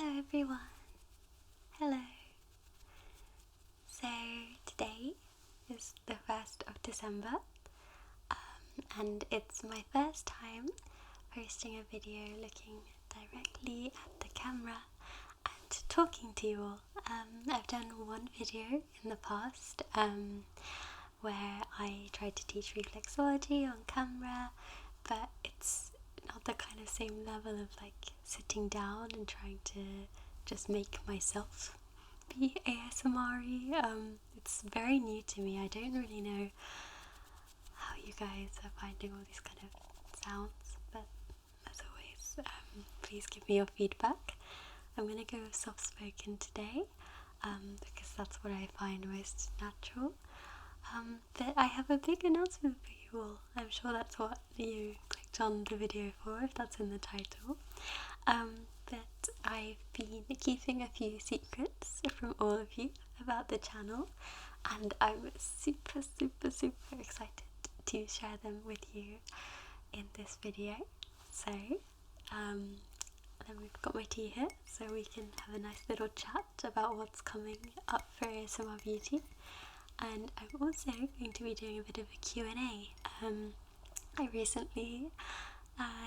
Hello everyone. Hello. So today is the 1st of December and it's my first time posting a video looking directly at the camera and talking to you all. I've done one video in the past where I tried to teach reflexology on camera, but it's not the kind of same level of like sitting down and trying to just make myself be ASMR-y. It's very new to me. I don't really know how you guys are finding all these kind of sounds, but as always, please give me your feedback. I'm going to go with soft spoken today because that's what I find most natural. But I have a big announcement for you all. I'm sure that's what you clicked on the video for, if that's in the title. But I've been keeping a few secrets from all of you about the channel, and I'm super excited to share them with you in this video. So, then we've got my tea here, so we can have a nice little chat about what's coming up for ASMR Beauty. And I'm also going to be doing a bit of a Q&A. I recently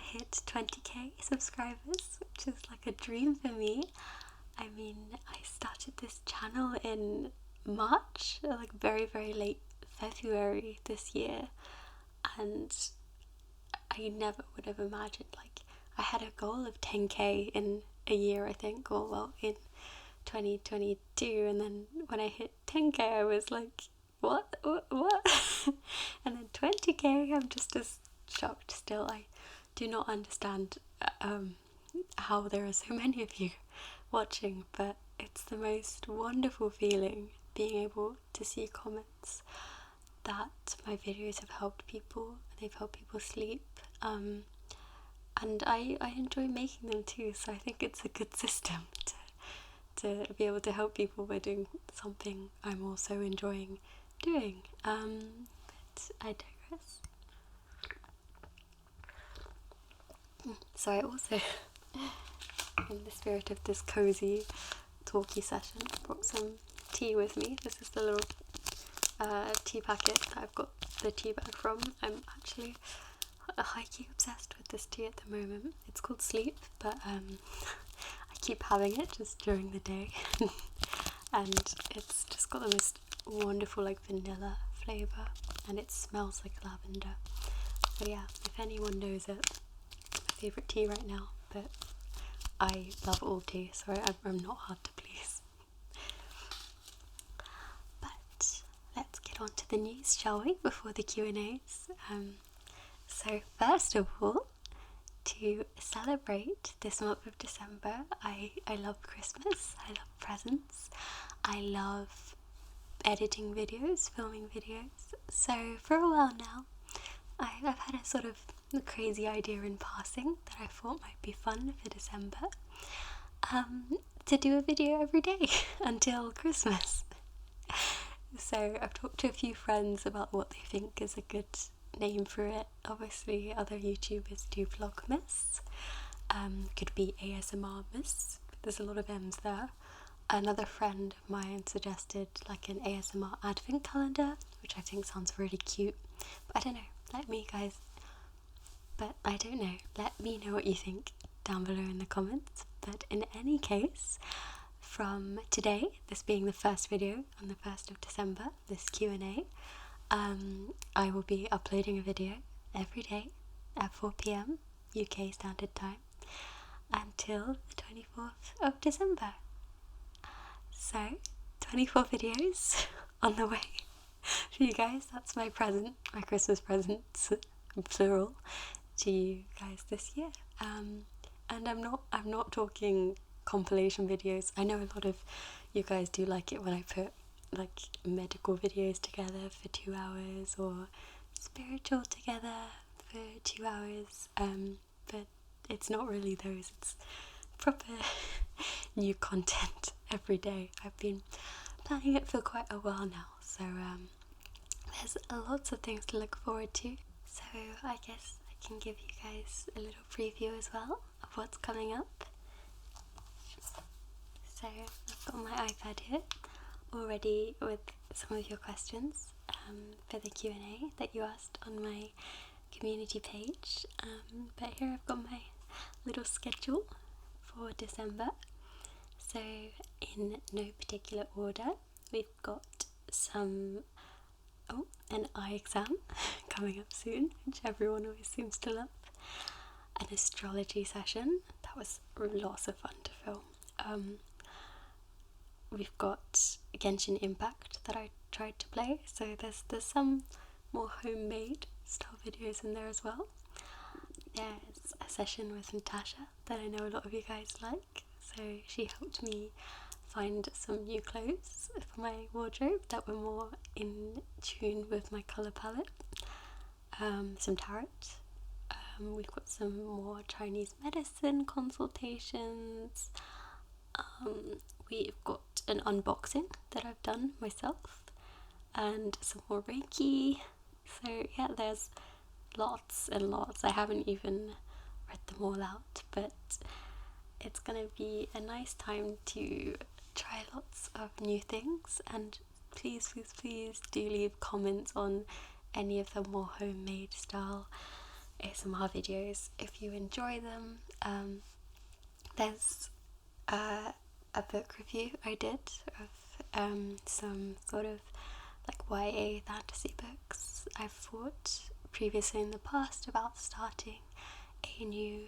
hit 20k subscribers, which is like a dream for me. I mean, I started this channel in March, like very late February this year, and I never would have imagined, like, I had a goal of 10k in a year, I think, or well, in 2022, and then when I hit 10k I was like, what? And then 20k, I'm just as shocked still. I do not understand how there are so many of you watching, but it's the most wonderful feeling being able to see comments that my videos have helped people, they've helped people sleep, and I enjoy making them too, so I think it's a good system to be able to help people by doing something I'm also enjoying doing. But I digress. So I also, in the spirit of this cozy talky session, brought some tea with me. This is the little tea packet that I've got the tea bag from. I'm actually high-key obsessed with this tea at the moment. It's called Sleep, but I keep having it just during the day. And it's just got the most wonderful like vanilla flavour, and it smells like lavender. So yeah, if anyone knows it, my favourite tea right now, but I love all tea, so I'm not hard to please. But let's get on to the news, shall we, before the Q&As. So first of all, to celebrate this month of December, I love Christmas, I love presents, I love editing videos, filming videos. So for a while now, I've had a sort of crazy idea in passing that I thought might be fun for December, to do a video every day until Christmas. So I've talked to a few friends about what they think is a good name for it. Obviously other YouTubers do Vlogmas, could be ASMR Miss, there's a lot of M's there. Another friend of mine suggested like an ASMR advent calendar, which I think sounds really cute, but I don't know, let me know what you think down below in the comments. But in any case, from today, this being the first video on the 1st of December, this Q&A, I will be uploading a video every day at 4 p.m. UK Standard Time until the 24th of December. So, 24 videos on the way for you guys. That's my present, my Christmas presents, plural, to you guys this year. And I'm not talking compilation videos. I know a lot of you guys do like it when I put like medical videos together for 2 hours, or spiritual together for 2 hours, but it's not really those, it's proper new content every day. I've been planning it for quite a while now, so there's lots of things to look forward to. So I guess I can give you guys a little preview as well of what's coming up. So I've got my iPad here already with some of your questions for the Q&A that you asked on my community page. But here I've got my little schedule for December. So in no particular order, we've got an eye exam coming up soon, which everyone always seems to love. An astrology session, that was lots of fun to film. We've got Genshin Impact that I tried to play, so there's some more homemade style videos in there as well. There's a session with Natasha that I know a lot of you guys like, so she helped me find some new clothes for my wardrobe that were more in tune with my colour palette. Some tarot. We've got some more Chinese medicine consultations. We've got an unboxing that I've done myself, and some more Reiki. So yeah, there's lots and lots. I haven't even read them all out, but it's gonna be a nice time to try lots of new things. And please do leave comments on any of the more homemade style ASMR videos if you enjoy them. There's a book review I did of some sort of like YA fantasy books. I've thought previously in the past about starting a new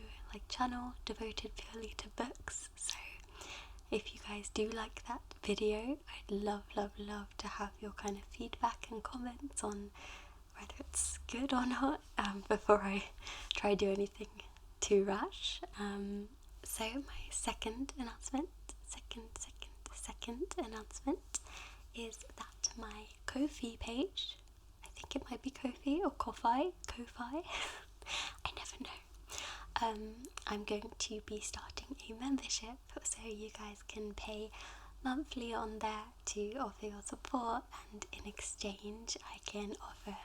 channel devoted purely to books, so if you guys do like that video, I'd love to have your kind of feedback and comments on whether it's good or not before I try to do anything too rash. So my second announcement is that my Ko-fi page, I think it might be Ko-fi or Ko-fi, I never know. I'm going to be starting a membership, so you guys can pay monthly on there to offer your support, and in exchange I can offer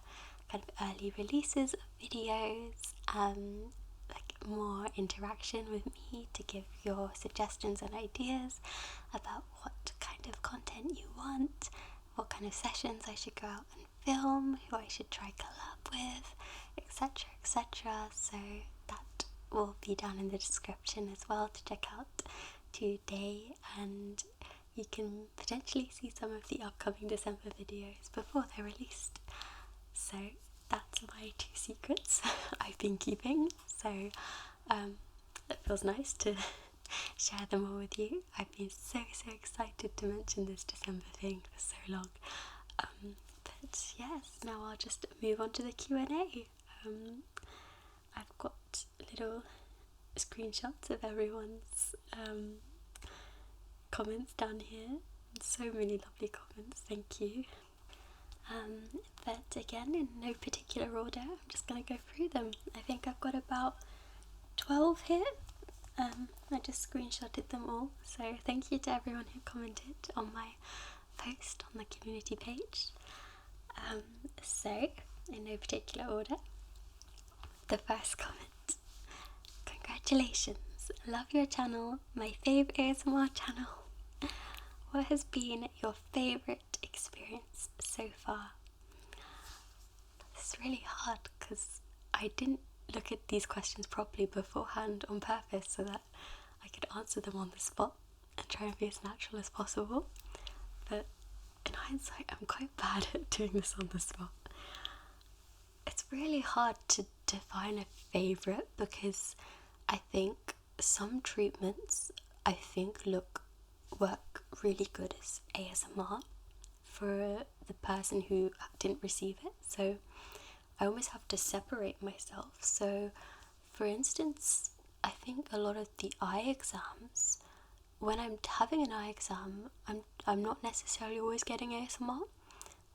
kind of early releases of videos, more interaction with me to give your suggestions and ideas about what kind of content you want, what kind of sessions I should go out and film, who I should try collab with, etc. So that will be down in the description as well to check out today, and you can potentially see some of the upcoming December videos before they're released. So that's my 2 secrets I've been keeping, so it feels nice to share them all with you. I've been so excited to mention this December thing for so long. But yes, now I'll just move on to the Q&A. I've got little screenshots of everyone's comments down here. So many lovely comments, thank you. But again, in no particular order, I'm just going to go through them. I think I've got about 12 here. I just screenshotted them all, so thank you to everyone who commented on my post on the community page. So, in no particular order, the first comment: congratulations, love your channel, my fave ASMR channel. What has been your favourite experience so far? It's really hard because I didn't look at these questions properly beforehand on purpose so that I could answer them on the spot and try and be as natural as possible. But in hindsight, I'm quite bad at doing this on the spot. It's really hard to define a favourite because I think some treatments work really good as ASMR for the person who didn't receive it, so I always have to separate myself. So for instance, I think a lot of the eye exams, when I'm having an eye exam, I'm not necessarily always getting ASMR,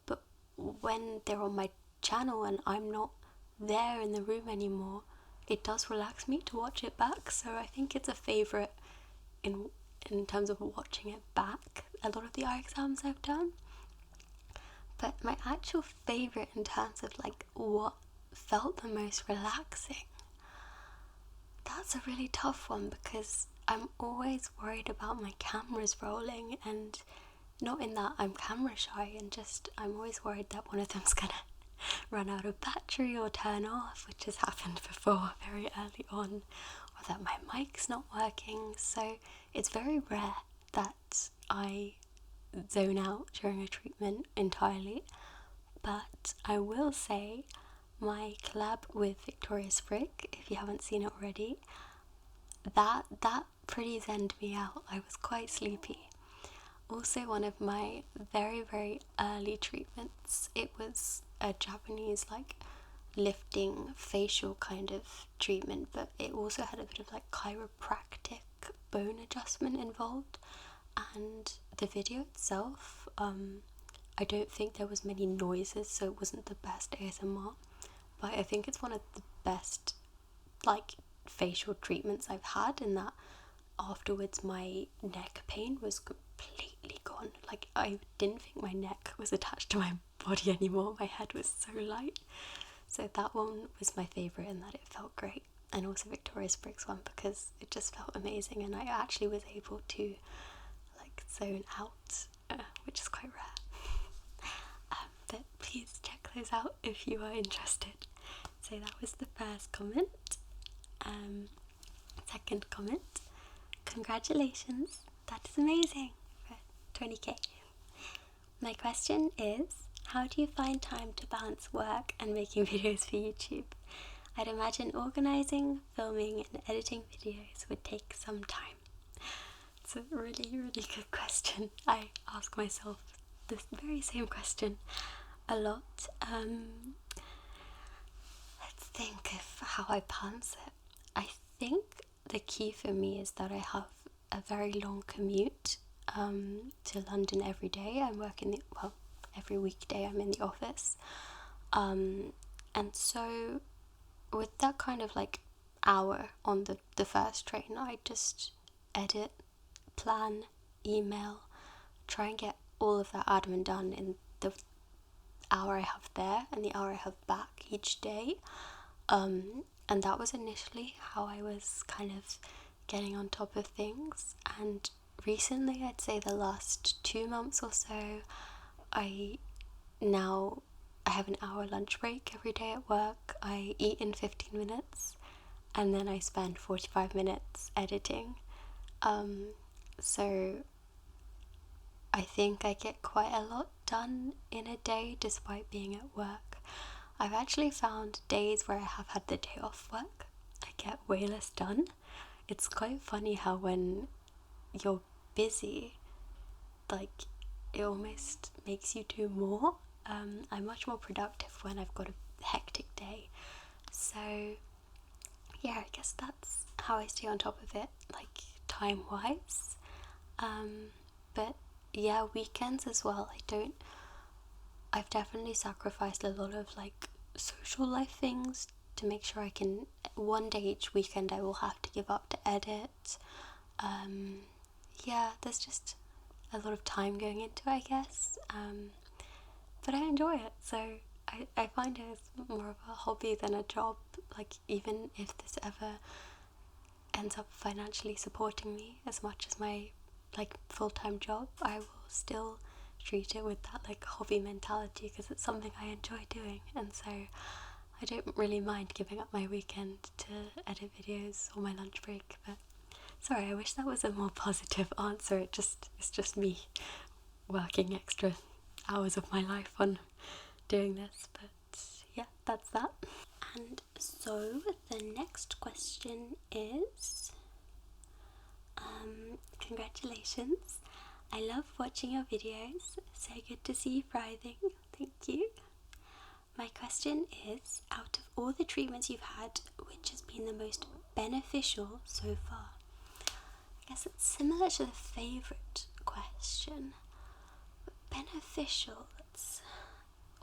but when they're on my channel and I'm not there in the room anymore, it does relax me to watch it back. So I think it's a favourite in terms of watching it back, a lot of the eye exams I've done. But my actual favourite in terms of what felt the most relaxing, that's a really tough one because I'm always worried about my cameras rolling, and not in that I'm camera shy, and just I'm always worried that one of them's gonna run out of battery or turn off, which has happened before very early on, or that my mic's not working. So it's very rare that I zone out during a treatment entirely, but I will say my collab with Victoria's Frig, if you haven't seen it already, that pretty zened me out. I was quite sleepy. Also, one of my very, very early treatments, it was a Japanese like lifting facial kind of treatment, but it also had a bit of like chiropractic bone adjustment involved. And the video itself, I don't think there was many noises, so it wasn't the best ASMR, but I think it's one of the best like facial treatments I've had, in that afterwards my neck pain was completely gone. Like, I didn't think my neck was attached to my body anymore. My head was so light. So that one was my favourite in that it felt great. And also Victoria's Spriggs one, because it just felt amazing, and I actually was able to like zone out, which is quite rare. But please check those out if you are interested. So that was the first comment. Second comment, congratulations, that is amazing for 20k. My question is, how do you find time to balance work and making videos for YouTube? I'd imagine organising, filming and editing videos would take some time. It's a really, really good question. I ask myself this very same question a lot. Let's think of how I balance it. I think the key for me is that I have a very long commute to London every day. I'm working, every weekday I'm in the office. And so with that kind of like hour on the first train, I just edit, plan, email, try and get all of that admin done in the hour I have there and the hour I have back each day. And that was initially how I was kind of getting on top of things. And recently, I'd say the last 2 months or so, I have an hour lunch break every day at work. I eat in 15 minutes and then I spend 45 minutes editing. So I think I get quite a lot done in a day despite being at work. I've actually found days where I have had the day off work, I get way less done. It's quite funny how when you're busy, like, it almost makes you do more. I'm much more productive when I've got a hectic day. So yeah, I guess that's how I stay on top of it, like time-wise. But yeah, weekends as well. I've definitely sacrificed a lot of like social life things to make sure I can, one day each weekend I will have to give up to edit. Yeah, there's just a lot of time going into it, I guess. But I enjoy it, so I find it as more of a hobby than a job. Like, even if this ever ends up financially supporting me as much as my like full-time job, I will still treat it with that like hobby mentality, because it's something I enjoy doing. And so I don't really mind giving up my weekend to edit videos or my lunch break. But sorry, I wish that was a more positive answer. It's just me working extra hours of my life on doing this. But yeah, that's that. And so the next question is, congratulations. I love watching your videos. So good to see you thriving. Thank you. My question is, out of all the treatments you've had, which has been the most beneficial so far? I guess it's similar to the favourite question. But beneficial,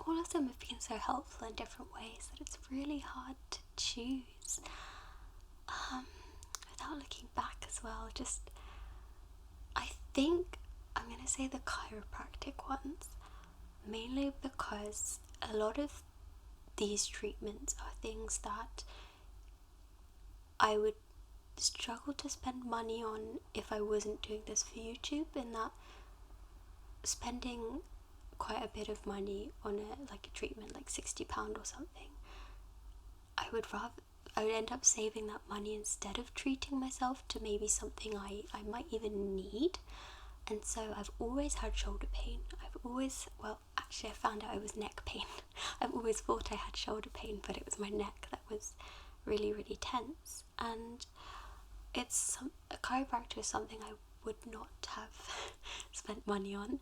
all of them have been so helpful in different ways that it's really hard to choose. Without looking back as well, I think I'm going to say the chiropractic ones, mainly because a lot of these treatments are things that I would struggle to spend money on if I wasn't doing this for YouTube, in that spending quite a bit of money on a treatment, like £60 or something, I would end up saving that money instead of treating myself to maybe something I might even need. And so I've always had shoulder pain. Actually I found out it was neck pain. I've always thought I had shoulder pain, but it was my neck that was really, really tense. And a chiropractor is something I would not have spent money on,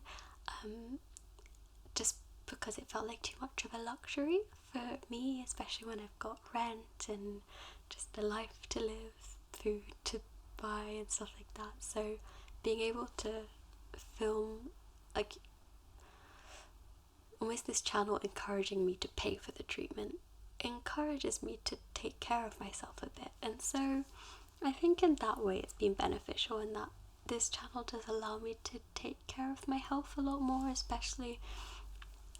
just because it felt like too much of a luxury for me, especially when I've got rent and just a life to live, food to buy and stuff like that. So being able to film, like, almost this channel encouraging me to pay for the treatment encourages me to take care of myself a bit. And so I think in that way it's been beneficial, in that this channel does allow me to take care of my health a lot more, especially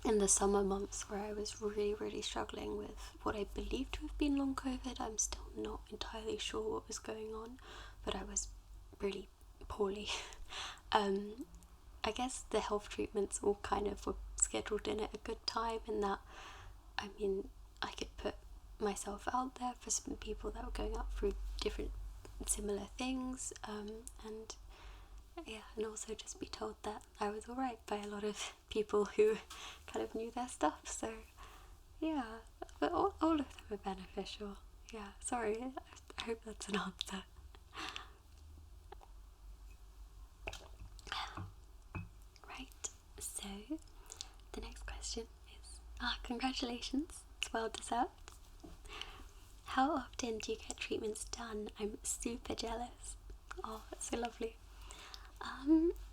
in the summer months where I was really, really struggling with what I believe to have been long COVID. I'm still not entirely sure what was going on, but I was really poorly. I guess the health treatments all kind of were scheduled in at a good time, and that, I mean, I could put myself out there for some people that were going up through different similar things, and also just be told that I was alright by a lot of people who kind of knew their stuff. So yeah, but all of them are beneficial. Yeah, sorry, I hope that's an answer. Right, so the next question is, congratulations, it's well deserved. How often do you get treatments done? I'm super jealous. Oh, that's so lovely.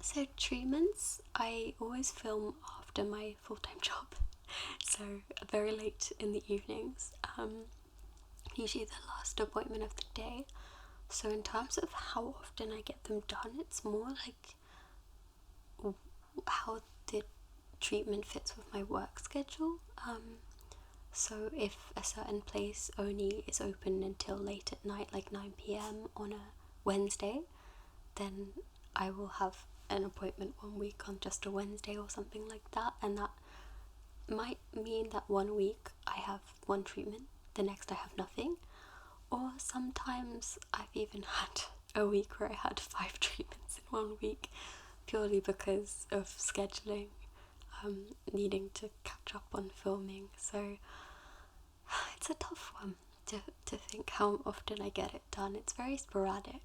So treatments, I always film after my full-time job, so very late in the evenings, usually the last appointment of the day. So in terms of how often I get them done, it's more like how the treatment fits with my work schedule. So if a certain place only is open until late at night, like 9 p.m. on a Wednesday, then I will have an appointment one week on just a Wednesday or something like that, and that might mean that one week I have one treatment, the next I have nothing. Or sometimes I've even had a week where I had 5 treatments in one week, purely because of scheduling, needing to catch up on filming. So it's a tough one to think how often I get it done. It's very sporadic,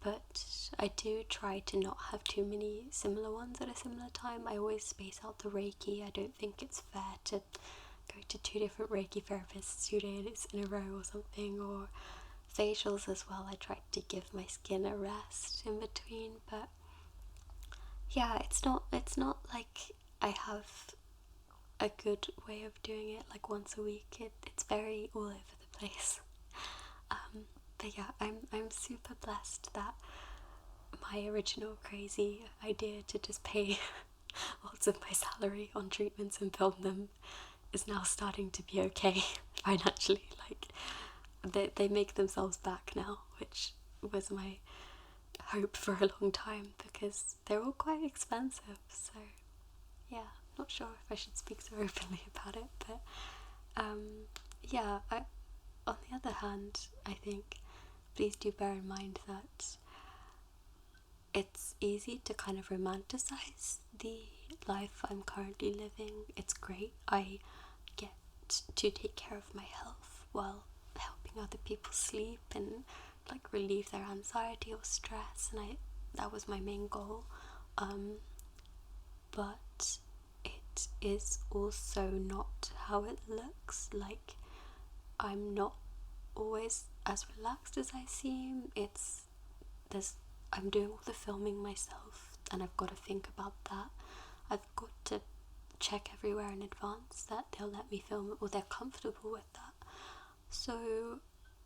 but I do try to not have too many similar ones at a similar time. I always space out the Reiki. I don't think it's fair to go to 2 different Reiki therapists 2 days in a row or something, or facials as well. I try to give my skin a rest in between, but yeah, it's not like I have a good way of doing it, like once a week. It's very all over the place. But yeah, I'm super blessed that my original crazy idea to just pay lots of my salary on treatments and film them is now starting to be okay financially. Like they make themselves back now, which was my hope for a long time, because they're all quite expensive. So yeah, not sure if I should speak so openly about it, but on the other hand, I think please do bear in mind that it's easy to kind of romanticize the life I'm currently living. It's great. I get to take care of my health while helping other people sleep and like relieve their anxiety or stress, and that was my main goal. But it is also not how it looks. Like, I'm not always as relaxed as I seem. I'm doing all the filming myself, and I've got to think about that. I've got to check everywhere in advance that they'll let me film it or they're comfortable with that. So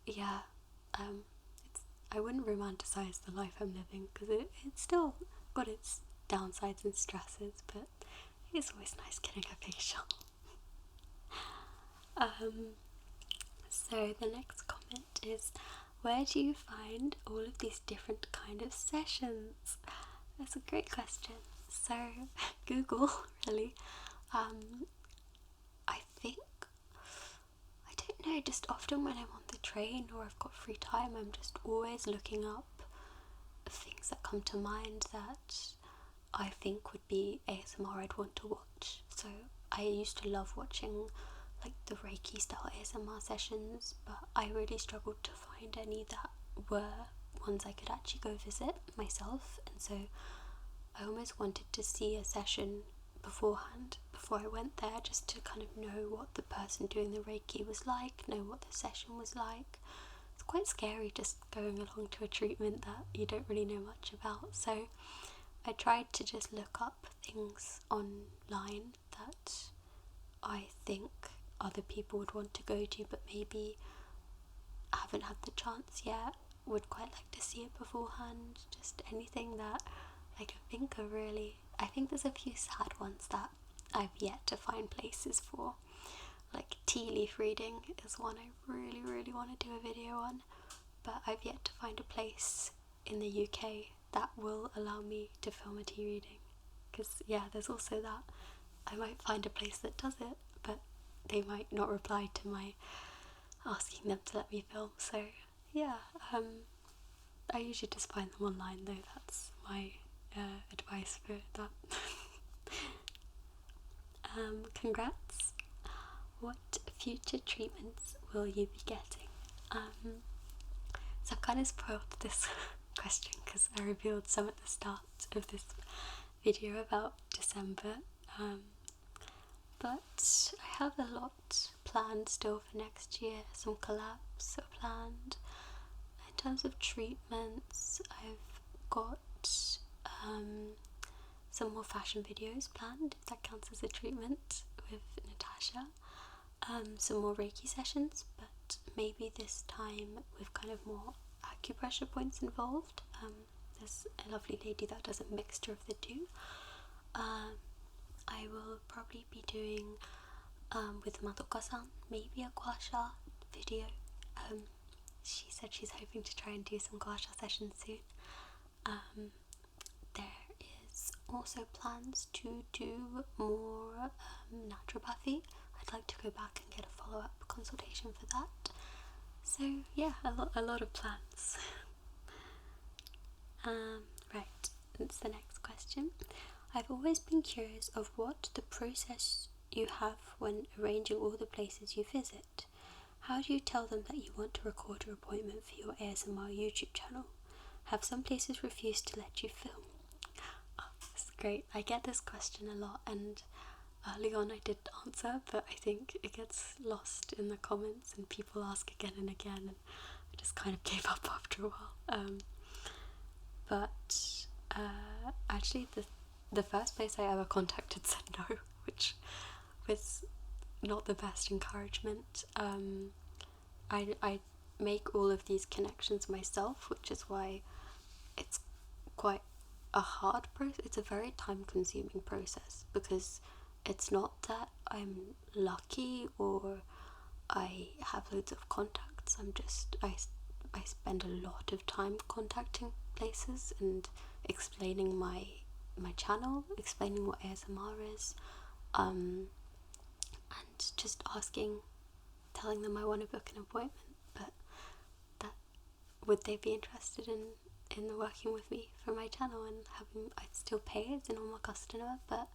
yeah, I wouldn't romanticize the life I'm living, because it's still got its downsides and stresses, but it's always nice getting a facial. So the next comment is, where do you find all of these different kind of sessions? That's a great question. So Google, really. I think, I don't know, just often when I'm on the train or I've got free time, I'm just always looking up things that come to mind that I think would be ASMR I'd want to watch. So I used to love watching like the Reiki style ASMR sessions, but I really struggled to find any that were ones I could actually go visit myself, and so I almost wanted to see a session beforehand before I went there, just to kind of know what the person doing the Reiki was like, know what the session was like. It's quite scary just going along to a treatment that you don't really know much about, so I tried to just look up things online that I think other people would want to go to, but maybe haven't had the chance yet, would quite like to see it beforehand. Just anything that I can think of, really. I think there's a few sad ones that I've yet to find places for. Like tea leaf reading is one I really, really want to do a video on, but I've yet to find a place in the UK that will allow me to film a tea reading. Because, yeah, there's also that. I might find a place that does it, but they might not reply to my asking them to let me film. So, yeah, I usually just find them online, though. That's my advice for that. Congrats. What future treatments will you be getting? So I've kind of spoiled this question because I revealed some at the start of this video about December, but I have a lot planned still for next year. Some collabs are planned. In terms of treatments, I've got some more fashion videos planned, if that counts as a treatment, with Natasha. Some more Reiki sessions, but maybe this time with kind of more acupressure points involved. There's a lovely lady that does a mixture of the two. I will probably be doing with Madoka-san maybe a gua sha video. She said she's hoping to try and do some gua sha sessions soon. There is also plans to do more naturopathy. I'd like to go back and get a follow-up consultation for that. So yeah, a lot of plans. Right, that's the next question. I've always been curious of what the process you have when arranging all the places you visit. How do you tell them that you want to record your appointment for your ASMR YouTube channel? Have some places refused to let you film? Oh, that's great. I get this question a lot, and early on I did answer, but I think it gets lost in the comments and people ask again and again, and I just kind of gave up after a while. But actually the first place I ever contacted said no, which was not the best encouragement. I make all of these connections myself, which is why it's quite a hard process. It's a very time consuming process, because it's not that I'm lucky or I have loads of contacts. I spend a lot of time contacting places and explaining my channel, explaining what ASMR is, and just telling them I want to book an appointment, but that would they be interested in working with me for my channel and having I'd still pay as a normal customer, but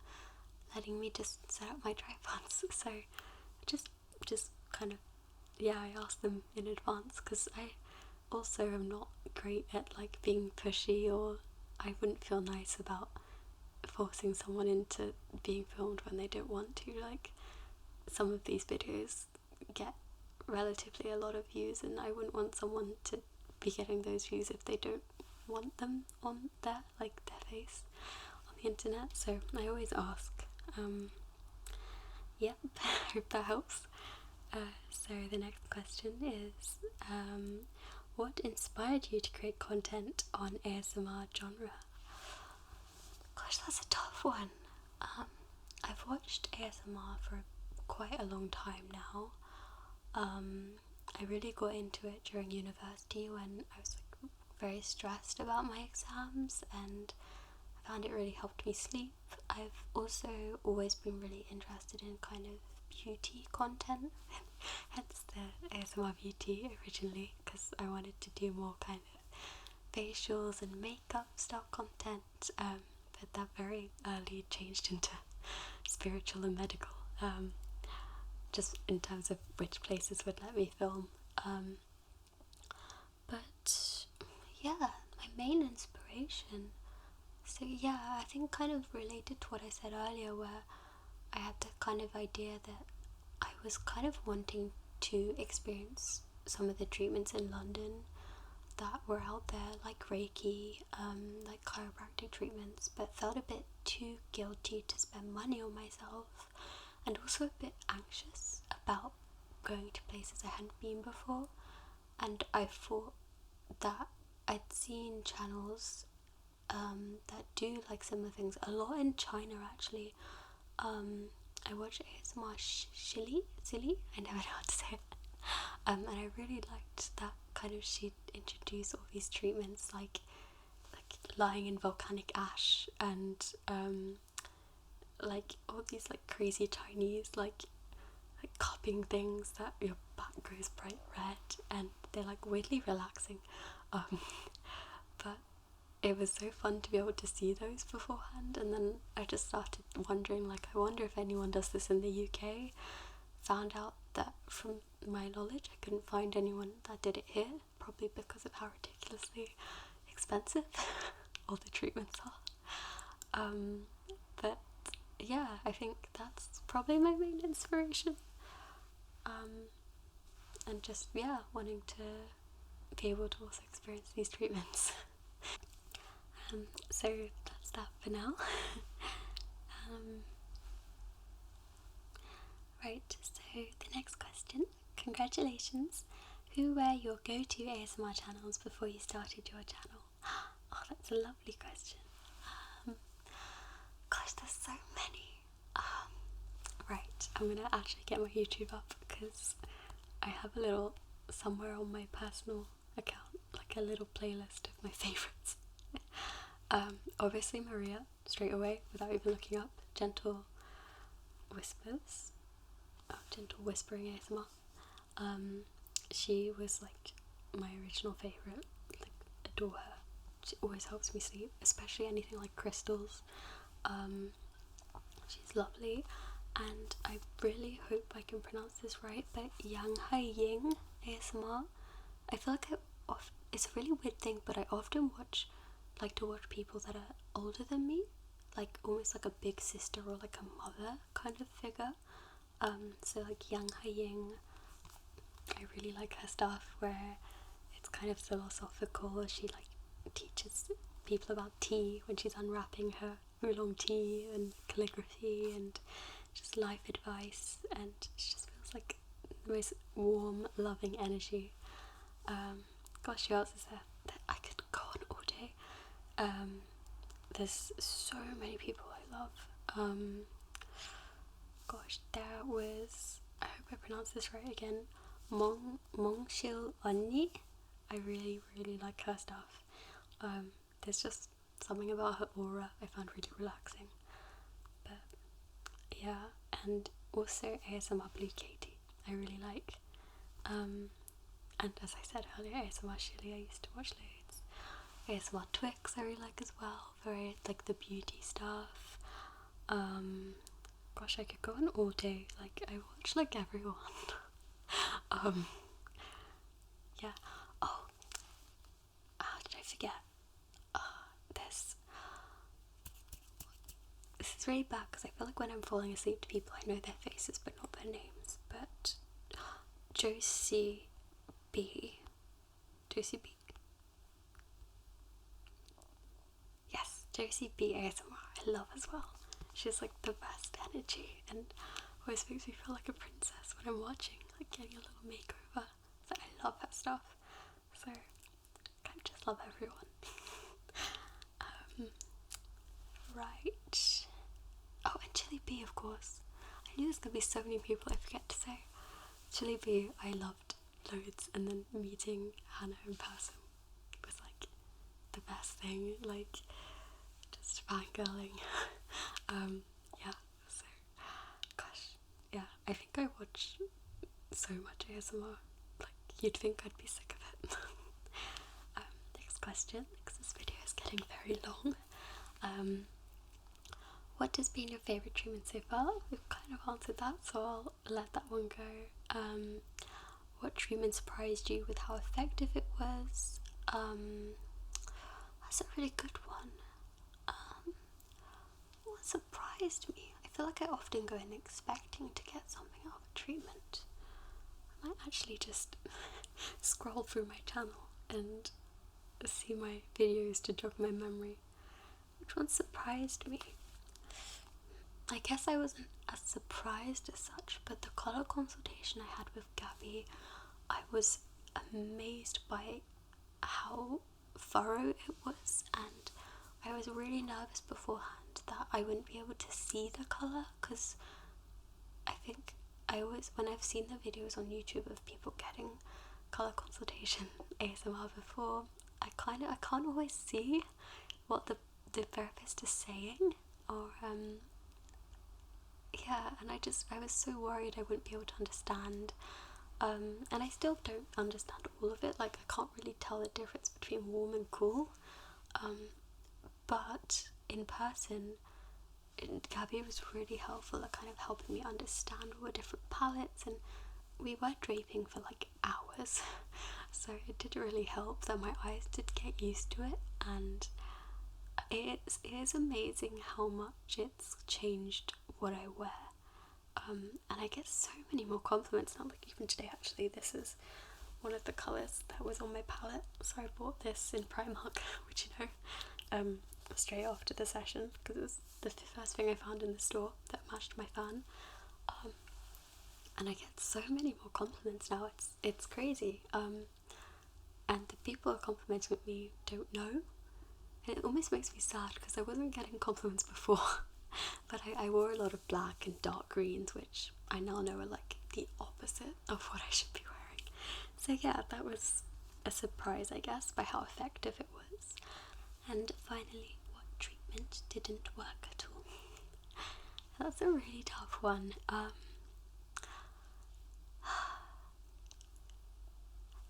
letting me just set up my tripods. So just kind of, yeah, I asked them in advance, because I also am not great at like being pushy, or I wouldn't feel nice about forcing someone into being filmed when they don't want to. Like, some of these videos get relatively a lot of views, and I wouldn't want someone to be getting those views if they don't want them on their face on the internet. So I always ask. Yep, hope that helps. So the next question is, what inspired you to create content on ASMR genre? Gosh, that's a tough one. I've watched ASMR for quite a long time now. I really got into it during university when I was like very stressed about my exams, and I found it really helped me sleep. I've also always been really interested in kind of beauty content, hence the ASMR beauty originally, because I wanted to do more kind of facials and makeup style content, but that very early changed into spiritual and medical, just in terms of which places would let me film. But yeah, my main inspiration. So yeah, I think kind of related to what I said earlier, where I had the kind of idea that I was kind of wanting to experience some of the treatments in London that were out there, like Reiki, like chiropractic treatments, but felt a bit too guilty to spend money on myself, and also a bit anxious about going to places I hadn't been before. And I thought that I'd seen channels that do like similar things a lot in China actually. I watched ASMR Silly, I never know how to say it. And I really liked that kind of, she introduced all these treatments like lying in volcanic ash, and like all these like crazy Chinese like cupping things that your back goes bright red, and they're like weirdly relaxing. But it was so fun to be able to see those beforehand, and then I just started wondering, like, I wonder if anyone does this in the UK. Found out that from my knowledge I couldn't find anyone that did it here, probably because of how ridiculously expensive all the treatments are. But yeah, I think that's probably my main inspiration. And just, yeah, wanting to be able to also experience these treatments. So that's that for now. Right, so the next question. Congratulations. Who were your go-to ASMR channels before you started your channel? Oh, that's a lovely question. Gosh, there's so many. Right, I'm gonna actually get my YouTube up because I have a little somewhere on my personal account, like a little playlist of my favourites. Obviously Maria, straight away, without even looking up. Gentle Whispers. Gentle Whispering ASMR. She was like my original favourite. Like, adore her. She always helps me sleep, especially anything like crystals. She's lovely, and I really hope I can pronounce this right, but Yang Hai Ying ASMR. I feel like it's a really weird thing, but I often like to watch people that are older than me, like almost like a big sister or like a mother kind of figure. So like Yang Hai Ying, I really like her stuff where it's kind of philosophical. She like teaches people about tea when she's unwrapping her oolong tea, and calligraphy and just life advice, and she just feels like the most warm, loving energy. Gosh, who else is there that I could go on all day? There's so many people I love. Gosh, there was, I hope I pronounced this right again, Mongshil Onni. I really, really like her stuff. There's just something about her aura I found really relaxing. But yeah, and also ASMR Blue Katie, I really like. And as I said earlier, ASMR Shilly I used to watch loads. ASMR Twix I really like as well, very like the beauty stuff. Gosh, I could go on all day. Like, I watch like everyone. Yeah. Oh, how did I forget? This is really bad because I feel like when I'm falling asleep to people, I know their faces but not their names. But Josie B. Yes, Josie B ASMR. I love as well. She's like the best energy and always makes me feel like a princess when I'm watching, like getting a little makeover. So I love her stuff. So I just love everyone. Right. Oh, and Chili B, of course. I knew there's gonna be so many people I forget to say. Chili B, I loved loads, and then meeting Hannah in person was like the best thing, like just fangirling. Yeah, so gosh, yeah, I think I watch so much ASMR, like you'd think I'd be sick of it. Next question, because this video is getting very long. What has been your favourite treatment so far? We've kind of answered that, so I'll let that one go. What treatment surprised you with how effective it was? That's a really good one. What surprised me? I feel like I often go in expecting to get something out of a treatment. I might actually just scroll through my channel and see my videos to jog my memory. Which one surprised me? I guess I wasn't as surprised as such, but the colour consultation I had with Gabby, I was amazed by how thorough it was, and I was really nervous beforehand that I wouldn't be able to see the colour, because I think when I've seen the videos on YouTube of people getting colour consultation ASMR before, I can't always see what the therapist is saying, or yeah, and I was so worried I wouldn't be able to understand, and I still don't understand all of it, like I can't really tell the difference between warm and cool, but in person, Gabby was really helpful at kind of helping me understand all the different palettes, and we were draping for like hours, so it did really help that my eyes did get used to it, and it is amazing how much it's changed what I wear. And I get so many more compliments now, like even today actually, this is one of the colours that was on my palette, so I bought this in Primark, which straight after the session, because it was the first thing I found in the store that matched my fan, and I get so many more compliments now, it's crazy, and the people who are complimenting me don't know, and it almost makes me sad because I wasn't getting compliments before. But I wore a lot of black and dark greens, which I now know are like the opposite of what I should be wearing. So yeah, that was a surprise, I guess, by how effective it was. And finally, what treatment didn't work at all? That's a really tough one.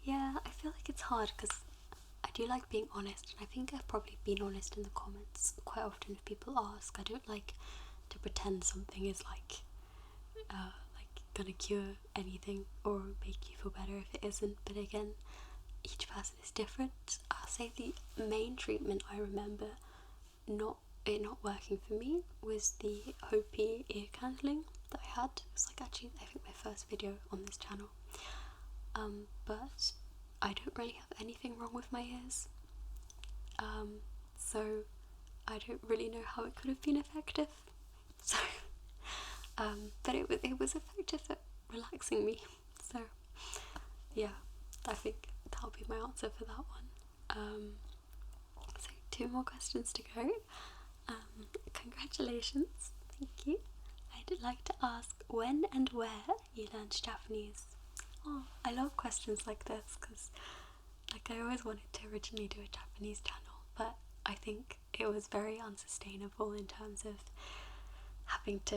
Yeah, I feel like it's hard because I do like being honest, and I think I've probably been honest in the comments quite often if people ask. I don't like to pretend something is like gonna cure anything or make you feel better if it isn't, but again, each person is different. I'll say the main treatment I remember not working for me was the Hopi ear candling that I had. It was like actually I think my first video on this channel, but I don't really have anything wrong with my ears, so I don't really know how it could have been effective. So, but it was effective at relaxing me. So, yeah, I think that'll be my answer for that one. So 2 more questions to go. Congratulations, thank you. I'd like to ask when and where you learned Japanese. Oh, I love questions like this because like I always wanted to originally do a Japanese channel, but I think it was very unsustainable in terms of having to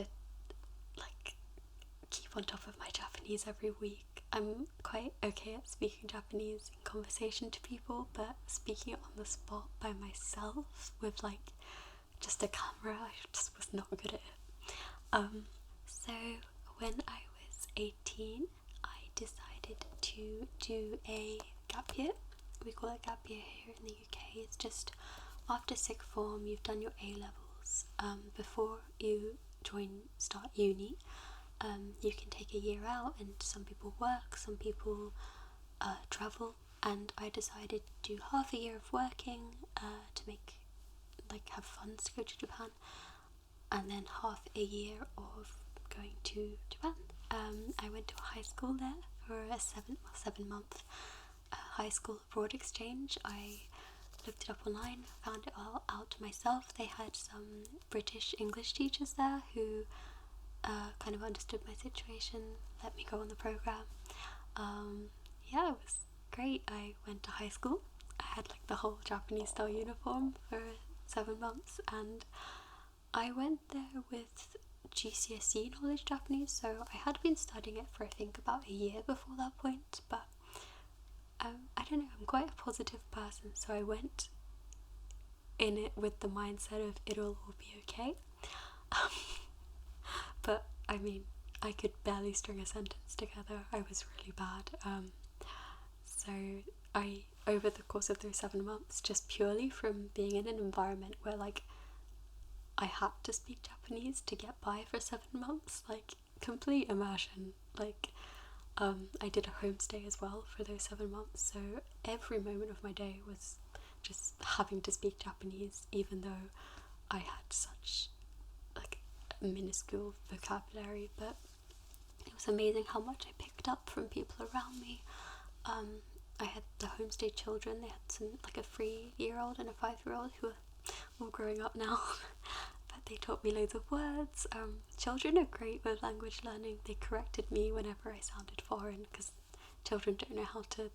like keep on top of my Japanese every week. I'm quite okay at speaking Japanese in conversation to people, but speaking it on the spot by myself with like just a camera, I just was not good at it. So when I was 18, I decided to do a gap year. We call it gap year here in the UK. It's just after sixth form, you've done your A-levels, before you start uni. You can take a year out, and some people work, some people travel, and I decided to do half a year of working to have funds to go to Japan, and then half a year of going to Japan. I went to a high school there for a 7-month high school abroad exchange. I looked it up online, found it all out myself. They had some British English teachers there who kind of understood my situation, let me go on the program. yeah, it was great. I went to high school. I had like the whole Japanese style uniform for 7 months, and I went there with GCSE knowledge Japanese, so I had been studying it for I think about a year before that point, but I don't know, I'm quite a positive person, so I went in it with the mindset of it'll all be okay. But I mean, I could barely string a sentence together. I was really bad. So I, over the course of those 7 months, just purely from being in an environment where like I had to speak Japanese to get by for 7 months, like complete immersion. Like I did a homestay as well for those 7 months, so every moment of my day was just having to speak Japanese, even though I had such like minuscule vocabulary. But it was amazing how much I picked up from people around me. I had the homestay children. They had some like a 3-year-old and a 5-year-old who are all growing up now. But they taught me loads of words. Children are great with language learning. They corrected me whenever I sounded foreign, because children don't know how to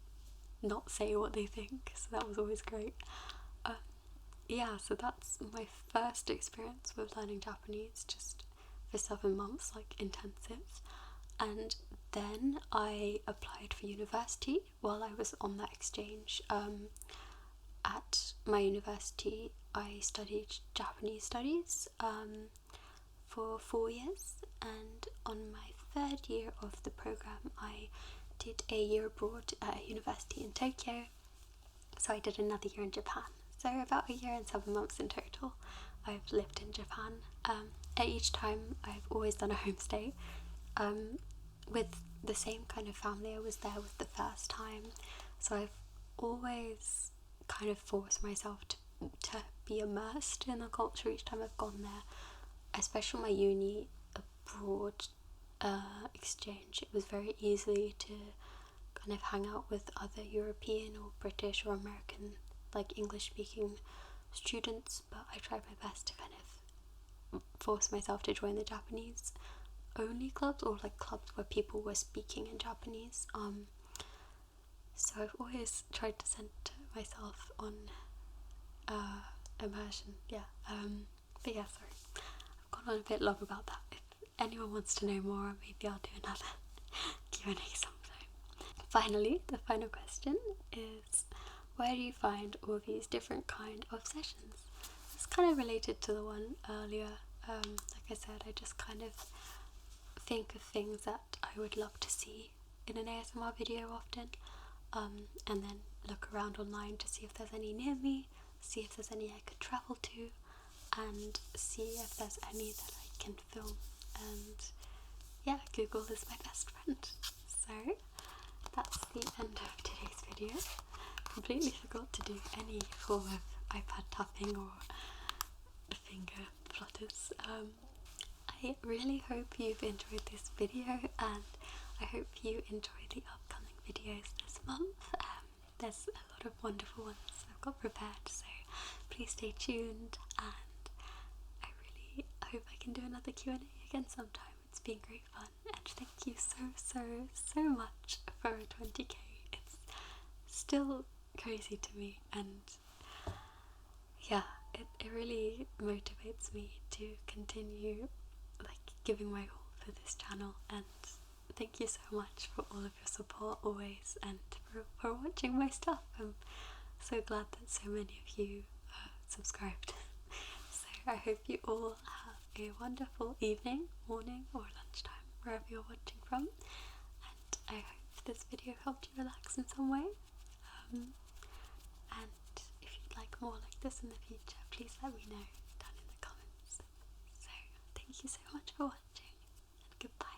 not say what they think, so that was always great. Yeah, so that's my first experience with learning Japanese, just for 7 months, like intensive. And then I applied for university while I was on that exchange. At my university, I studied Japanese studies for 4 years, and on my 3rd year of the program, I did a year abroad at a university in Tokyo. So I did another year in Japan. So about a year and 7 months in total I've lived in Japan. At each time I've always done a homestay with the same kind of family I was there with the first time. So I've always kind of forced myself to be immersed in the culture each time I've gone there, especially my uni abroad exchange. It was very easy to kind of hang out with other European or British or American, like English speaking students, but I tried my best to kind of force myself to join the Japanese only clubs, or like clubs where people were speaking in Japanese. So I've always tried to center myself on immersion. But yeah, sorry, I've gone on a bit long about that. If anyone wants to know more, maybe I'll do another Q&A sometime. Finally, the final question is, where do you find all these different kind of sessions? It's kind of related to the one earlier. Like I said, I just kind of think of things that I would love to see in an ASMR video often, and then look around online to see if there's any near me, see if there's any I could travel to, and see if there's any that I can film. And yeah, Google is my best friend. So that's the end of today's video. Completely forgot to do any form of iPad tapping or finger flutters. I really hope you've enjoyed this video, and I hope you enjoy the upcoming videos this month. There's a lot of wonderful ones I've got prepared, so please stay tuned, and I really hope I can do another Q&A again sometime. It's been great fun, and thank you so much for 20k. It's still crazy to me, and yeah, it really motivates me to continue like giving my all for this channel. And thank you so much for all of your support always, and for watching my stuff. I'm so glad that so many of you subscribed. So I hope you all have a wonderful evening, morning or lunchtime, wherever you're watching from, and I hope this video helped you relax in some way. And if you'd like more like this in the future, please let me know down in the comments. So thank you so much for watching, and goodbye.